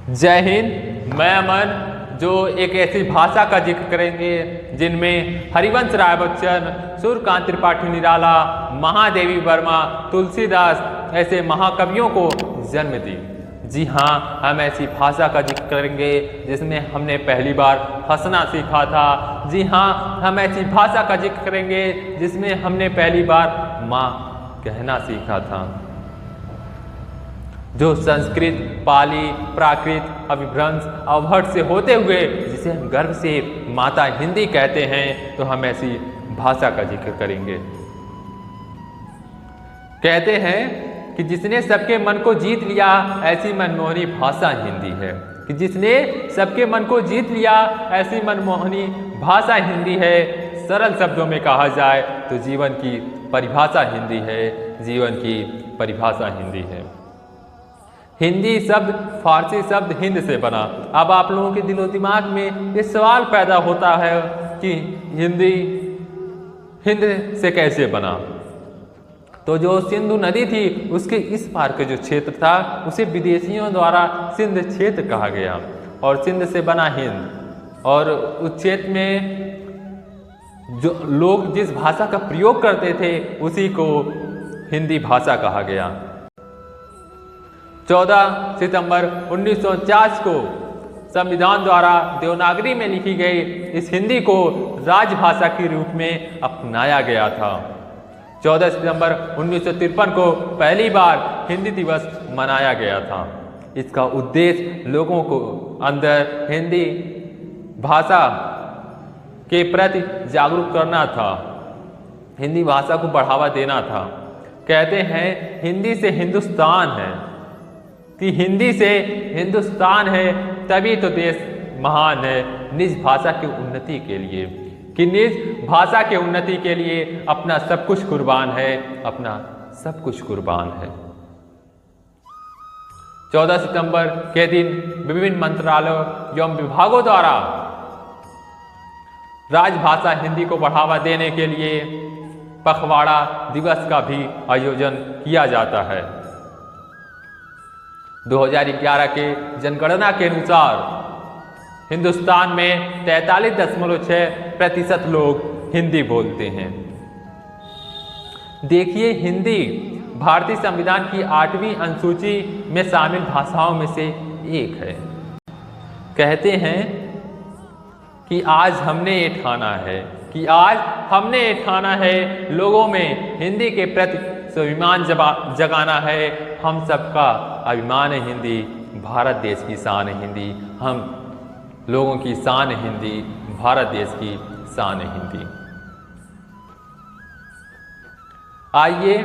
जय हिंद। मैं अमन जो एक ऐसी भाषा का जिक्र करेंगे जिनमें हरिवंश राय बच्चन, सूर्यकांत त्रिपाठी निराला, महादेवी वर्मा, तुलसीदास ऐसे महाकवियों को जन्म दी। जी हाँ, हम ऐसी भाषा का जिक्र करेंगे जिसमें हमने पहली बार हंसना सीखा था। जी हाँ, हम ऐसी भाषा का जिक्र करेंगे जिसमें हमने पहली बार माँ कहना सीखा था। जो संस्कृत, पाली, प्राकृत, अभिभ्रंश, अवहट से होते हुए जिसे हम गर्व से माता हिंदी कहते हैं, तो हम ऐसी भाषा का जिक्र करेंगे। कहते हैं कि जिसने सबके मन को जीत लिया ऐसी मनमोहनी भाषा हिंदी है। कि जिसने सबके मन को जीत लिया ऐसी मनमोहनी भाषा हिंदी है। सरल शब्दों में कहा जाए तो जीवन की परिभाषा हिंदी है। जीवन की परिभाषा हिंदी है। हिंदी शब्द फारसी शब्द हिंद से बना। अब आप लोगों के दिलो दिमाग में ये सवाल पैदा होता है कि हिंदी हिंद से कैसे बना। तो जो सिंधु नदी थी उसके इस पार के जो क्षेत्र था उसे विदेशियों द्वारा सिंध क्षेत्र कहा गया और सिंध से बना हिंद। और उस क्षेत्र में जो लोग जिस भाषा का प्रयोग करते थे उसी को हिंदी भाषा कहा गया। 14 सितंबर 1949 को संविधान द्वारा देवनागरी में लिखी गई इस हिंदी को राजभाषा के रूप में अपनाया गया था। 14 सितंबर 1953 को पहली बार हिंदी दिवस मनाया गया था। इसका उद्देश्य लोगों को अंदर हिंदी भाषा के प्रति जागरूक करना था, हिंदी भाषा को बढ़ावा देना था। कहते हैं हिंदी से हिंदुस्तान है, कि हिंदी से हिंदुस्तान है तभी तो देश महान है। निज भाषा की उन्नति के लिए, कि निज भाषा के उन्नति के लिए अपना सब कुछ कुर्बान है, अपना सब कुछ कुर्बान है। 14 सितंबर के दिन विभिन्न मंत्रालयों एवं विभागों द्वारा राजभाषा हिंदी को बढ़ावा देने के लिए पखवाड़ा दिवस का भी आयोजन किया जाता है। 2011 के जनगणना के अनुसार हिंदुस्तान में 43.6% लोग हिंदी बोलते हैं। देखिए, हिंदी भारतीय संविधान की 8वीं अनुसूची में शामिल भाषाओं में से एक है। कहते हैं कि आज हमने ये ठाना है, कि आज हमने ये ठाना है लोगों में हिंदी के प्रति स्वाभिमान जगाना है। हम सबका अभिमान है हिंदी, भारत देश की शान है हिंदी। हम लोगों की शान है हिंदी, भारत देश की शान है हिंदी। आइए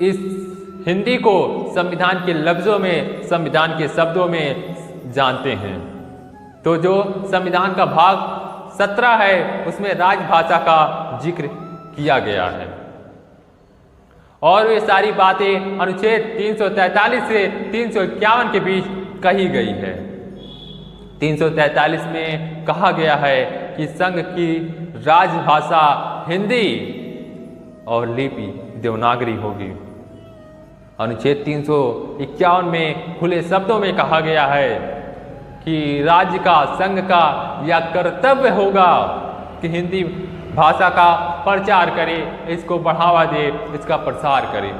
इस हिंदी को संविधान के लफ्जों में, संविधान के शब्दों में जानते हैं। तो जो संविधान का भाग 17 है उसमें राजभाषा का जिक्र किया गया है और ये सारी बातें अनुच्छेद 343 से 351 के बीच कही गई है। 343 में कहा गया है कि संघ की राजभाषा हिंदी और लिपि देवनागरी होगी। अनुच्छेद 351 में खुले शब्दों में कहा गया है कि राज्य का, संघ का यह कर्तव्य होगा कि हिंदी भाषा का प्रचार करे, इसको बढ़ावा दे, इसका प्रसार करे।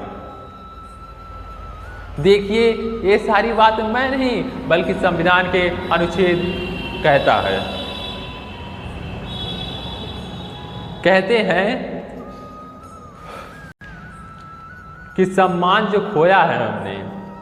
देखिए, ये सारी बात मैं नहीं बल्कि संविधान के अनुच्छेद कहता है। कहते हैं कि सम्मान जो खोया है हमने,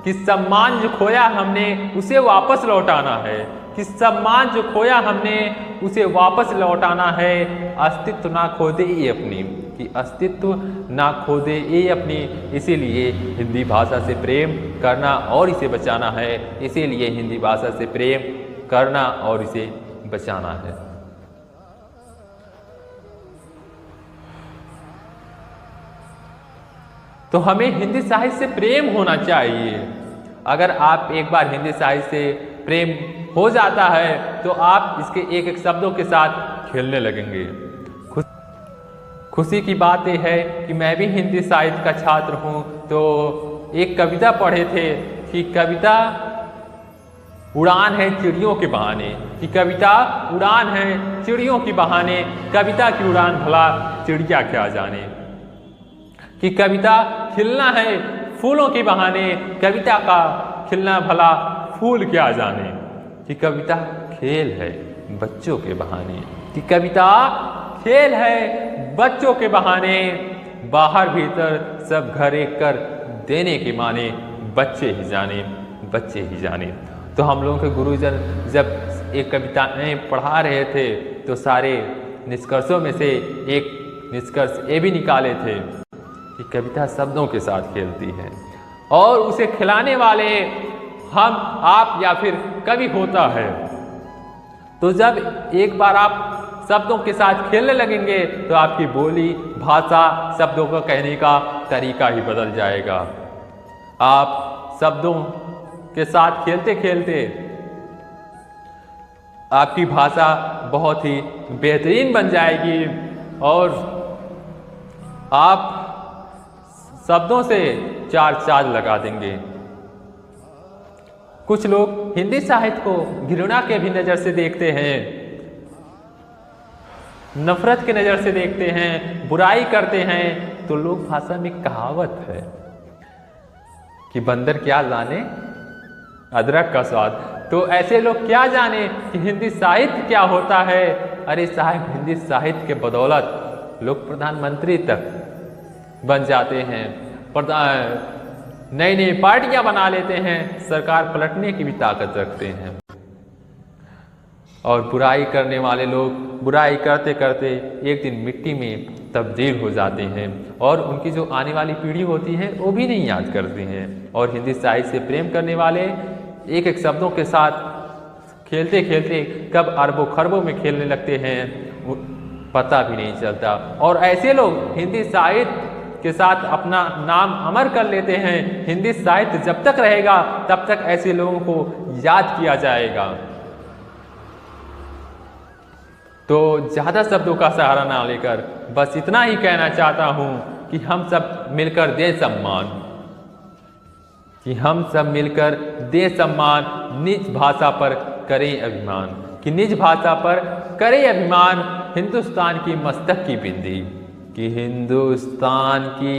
कि सम्मान जो खोया हमने उसे वापस लौटाना है, कि सम्मान जो खोया हमने उसे वापस लौटाना है। अस्तित्व ना खो दे ये अपनी, कि अस्तित्व ना खो दे ये अपनी। इसीलिए हिंदी भाषा से प्रेम करना और इसे बचाना है। इसीलिए हिंदी भाषा से प्रेम करना और इसे बचाना है। तो हमें हिंदी साहित्य से प्रेम होना चाहिए। अगर आप एक बार हिंदी साहित्य से प्रेम हो जाता है तो आप इसके एक एक शब्दों के साथ खेलने लगेंगे। खुशी की बात यह है कि मैं भी हिंदी साहित्य का छात्र हूँ। तो एक कविता पढ़े थे कि कविता उड़ान है चिड़ियों के बहाने, कि कविता उड़ान है चिड़ियों के बहाने, कविता की उड़ान भला चिड़िया क्या जाने। कि कविता खिलना है फूलों के बहाने, कविता का खिलना भला फूल क्या जाने। कि कविता खेल है बच्चों के बहाने, कि कविता खेल है बच्चों के बहाने, बाहर भीतर सब घर एक कर देने के माने, बच्चे ही जाने, बच्चे ही जाने। तो हम लोगों के गुरुजन जब एक कविताएं पढ़ा रहे थे तो सारे निष्कर्षों में से एक निष्कर्ष ये भी निकाले थे कि कविता शब्दों के साथ खेलती है और उसे खिलाने वाले हम, आप या फिर कवि होता है। तो जब एक बार आप शब्दों के साथ खेलने लगेंगे तो आपकी बोली, भाषा, शब्दों को कहने का तरीका ही बदल जाएगा। आप शब्दों के साथ खेलते खेलते आपकी भाषा बहुत ही बेहतरीन बन जाएगी और आप शब्दों से चार चांद लगा देंगे। कुछ लोग हिंदी साहित्य को घृणा के भी नज़र से देखते हैं, नफरत के नज़र से देखते हैं, बुराई करते हैं। तो लोक भाषा में कहावत है कि बंदर क्या जाने अदरक का स्वाद। तो ऐसे लोग क्या जाने कि हिंदी साहित्य क्या होता है। अरे साहब, हिंदी साहित्य के बदौलत लोग प्रधानमंत्री तक बन जाते हैं, नई नई पार्टियां बना लेते हैं, सरकार पलटने की भी ताकत रखते हैं। और बुराई करने वाले लोग बुराई करते करते एक दिन मिट्टी में तब्दील हो जाते हैं और उनकी जो आने वाली पीढ़ी होती है वो भी नहीं याद करती हैं। और हिंदी साहित्य से प्रेम करने वाले एक एक शब्दों के साथ खेलते खेलते कब अरबों खरबों में खेलने लगते हैं पता भी नहीं चलता। और ऐसे लोग हिंदी साहित्य के साथ अपना नाम अमर कर लेते हैं। हिंदी साहित्य जब तक रहेगा तब तक ऐसे लोगों को याद किया जाएगा। तो ज़्यादा शब्दों का सहारा ना लेकर बस इतना ही कहना चाहता हूँ कि हम सब मिलकर दें सम्मान, कि हम सब मिलकर दें सम्मान, निज भाषा पर करें अभिमान, कि निज भाषा पर करें अभिमान, हिंदुस्तान की मस्तक की बिंदी, कि हिंदुस्तान की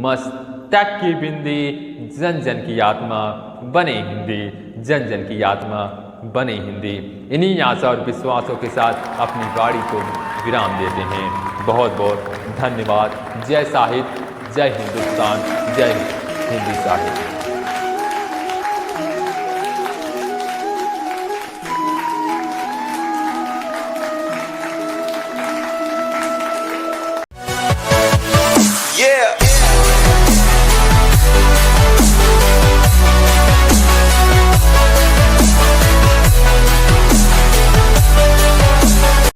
मस्तक की बिंदी, जन जन की आत्मा बने हिंदी, जन जन की आत्मा बने हिंदी। इन्हीं आशा और विश्वासों के साथ अपनी वाणी को विराम देते हैं। बहुत बहुत धन्यवाद। जय साहित्य, जय हिंदुस्तान, जय हिंदी साहित्य।